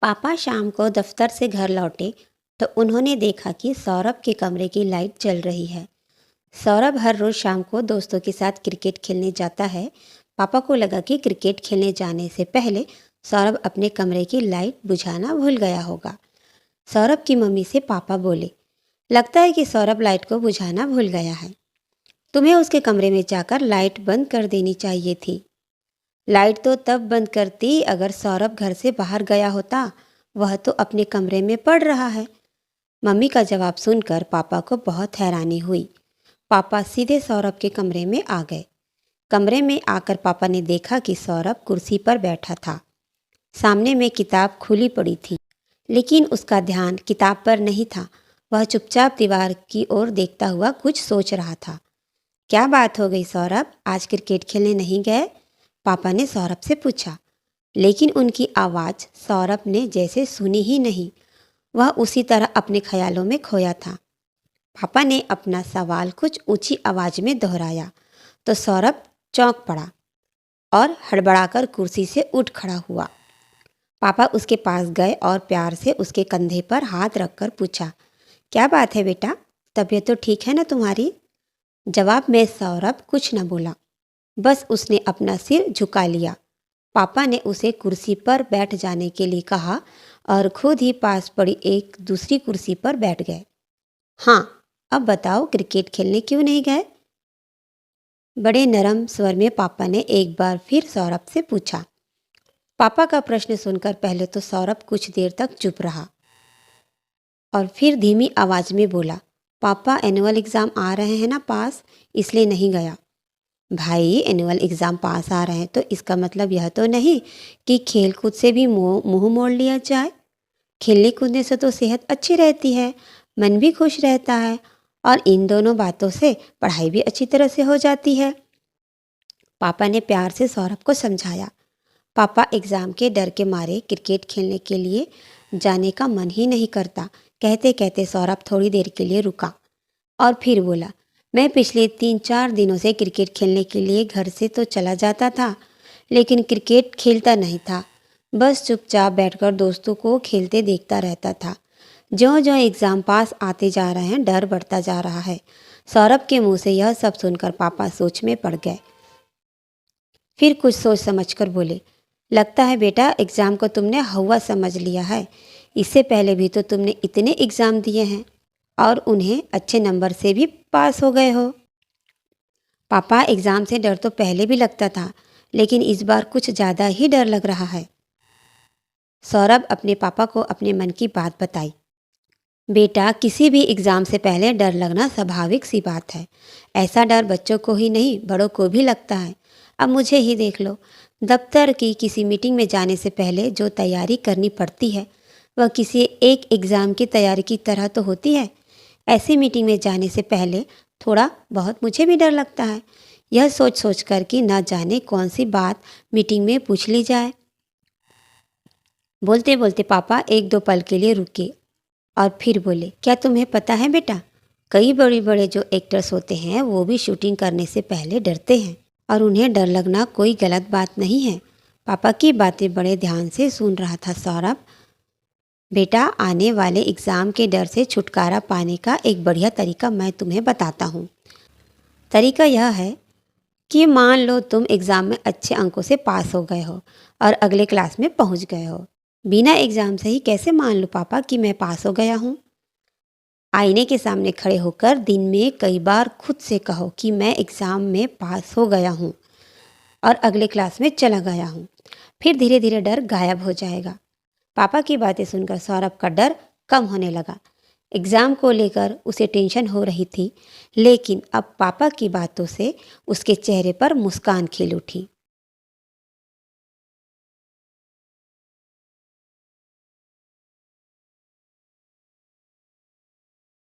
पापा शाम को दफ्तर से घर लौटे तो उन्होंने देखा कि सौरभ के कमरे की लाइट जल रही है। सौरभ हर रोज शाम को दोस्तों के साथ क्रिकेट खेलने जाता है। पापा को लगा कि क्रिकेट खेलने जाने से पहले सौरभ अपने कमरे की लाइट बुझाना भूल गया होगा। सौरभ की मम्मी से पापा बोले, लगता है कि सौरभ लाइट को बुझाना भूल गया है। तुम्हें उसके कमरे में जाकर लाइट बंद कर देनी चाहिए थी। लाइट तो तब बंद करती अगर सौरभ घर से बाहर गया होता। वह तो अपने कमरे में पढ़ रहा है। मम्मी का जवाब सुनकर पापा को बहुत हैरानी हुई। पापा सीधे सौरभ के कमरे में आ गए। कमरे में आकर पापा ने देखा कि सौरभ कुर्सी पर बैठा था। सामने में किताब खुली पड़ी थी, लेकिन उसका ध्यान किताब पर नहीं था। वह चुपचाप दीवार की ओर देखता हुआ कुछ सोच रहा था। क्या बात हो गई सौरभ, आज क्रिकेट खेलने नहीं गए? पापा ने सौरभ से पूछा, लेकिन उनकी आवाज़ सौरभ ने जैसे सुनी ही नहीं। वह उसी तरह अपने ख्यालों में खोया था। पापा ने अपना सवाल कुछ ऊंची आवाज़ में दोहराया तो सौरभ चौंक पड़ा और हड़बड़ाकर कुर्सी से उठ खड़ा हुआ। पापा उसके पास गए और प्यार से उसके कंधे पर हाथ रखकर पूछा, क्या बात है बेटा, तबीयत तो ठीक है ना तुम्हारी? जवाब में सौरभ कुछ न बोला, बस उसने अपना सिर झुका लिया। पापा ने उसे कुर्सी पर बैठ जाने के लिए कहा और खुद ही पास पड़ी एक दूसरी कुर्सी पर बैठ गए। हाँ, अब बताओ क्रिकेट खेलने क्यों नहीं गए? बड़े नरम स्वर में पापा ने एक बार फिर सौरभ से पूछा। पापा का प्रश्न सुनकर पहले तो सौरभ कुछ देर तक चुप रहा और फिर धीमी आवाज में बोला, पापा एनुअल एग्ज़ाम आ रहे हैं ना पास, इसलिए नहीं गया। भाई, एनुअल एग्ज़ाम पास आ रहे हैं तो इसका मतलब यह तो नहीं कि खेल कूद से भी मुंह मोड़ लिया जाए। खेलने कूदने से तो सेहत अच्छी रहती है, मन भी खुश रहता है और इन दोनों बातों से पढ़ाई भी अच्छी तरह से हो जाती है। पापा ने प्यार से सौरभ को समझाया। पापा एग्ज़ाम के डर के मारे क्रिकेट खेलने के लिए जाने का मन ही नहीं करता। कहते कहते सौरभ थोड़ी देर के लिए रुका और फिर बोला, मैं पिछले 3-4 दिनों से क्रिकेट खेलने के लिए घर से तो चला जाता था, लेकिन क्रिकेट खेलता नहीं था। बस चुपचाप बैठकर दोस्तों को खेलते देखता रहता था। ज्यों ज्यों एग्ज़ाम पास आते जा रहे हैं, डर बढ़ता जा रहा है। सौरभ के मुंह से यह सब सुनकर पापा सोच में पड़ गए। फिर कुछ सोच समझकर बोले, लगता है बेटा एग्ज़ाम को तुमने हवा समझ लिया है। इससे पहले भी तो तुमने इतने एग्ज़ाम दिए हैं और उन्हें अच्छे नंबर से भी पास हो गए हो। पापा, एग्ज़ाम से डर तो पहले भी लगता था, लेकिन इस बार कुछ ज़्यादा ही डर लग रहा है। सौरभ अपने पापा को अपने मन की बात बताई। बेटा, किसी भी एग्ज़ाम से पहले डर लगना स्वाभाविक सी बात है। ऐसा डर बच्चों को ही नहीं, बड़ों को भी लगता है। अब मुझे ही देख लो, दफ्तर की किसी मीटिंग में जाने से पहले जो तैयारी करनी पड़ती है, वह किसी एक एग्ज़ाम की तैयारी की तरह तो होती है। ऐसी मीटिंग में जाने से पहले थोड़ा बहुत मुझे भी डर लगता है, यह सोच सोच कर कि ना जाने कौन सी बात मीटिंग में पूछ ली जाए। बोलते बोलते पापा एक दो पल के लिए रुके और फिर बोले, क्या तुम्हें पता है बेटा, कई बड़े बड़े जो एक्टर्स होते हैं वो भी शूटिंग करने से पहले डरते हैं और उन्हें डर लगना कोई गलत बात नहीं है। पापा की बातें बड़े ध्यान से सुन रहा था सौरभ। बेटा, आने वाले एग्ज़ाम के डर से छुटकारा पाने का एक बढ़िया तरीका मैं तुम्हें बताता हूँ। तरीका यह है कि मान लो तुम एग्ज़ाम में अच्छे अंकों से पास हो गए हो और अगले क्लास में पहुँच गए हो। बिना एग्ज़ाम से ही कैसे मान लो पापा कि मैं पास हो गया हूँ? आईने के सामने खड़े होकर दिन में कई बार खुद से कहो कि मैं एग्ज़ाम में पास हो गया हूँ और अगले क्लास में चला गया हूँ। फिर धीरे धीरे डर गायब हो जाएगा। पापा की बातें सुनकर सौरभ का डर कम होने लगा। एग्ज़ाम को लेकर उसे टेंशन हो रही थी, लेकिन अब पापा की बातों से उसके चेहरे पर मुस्कान खिल उठी।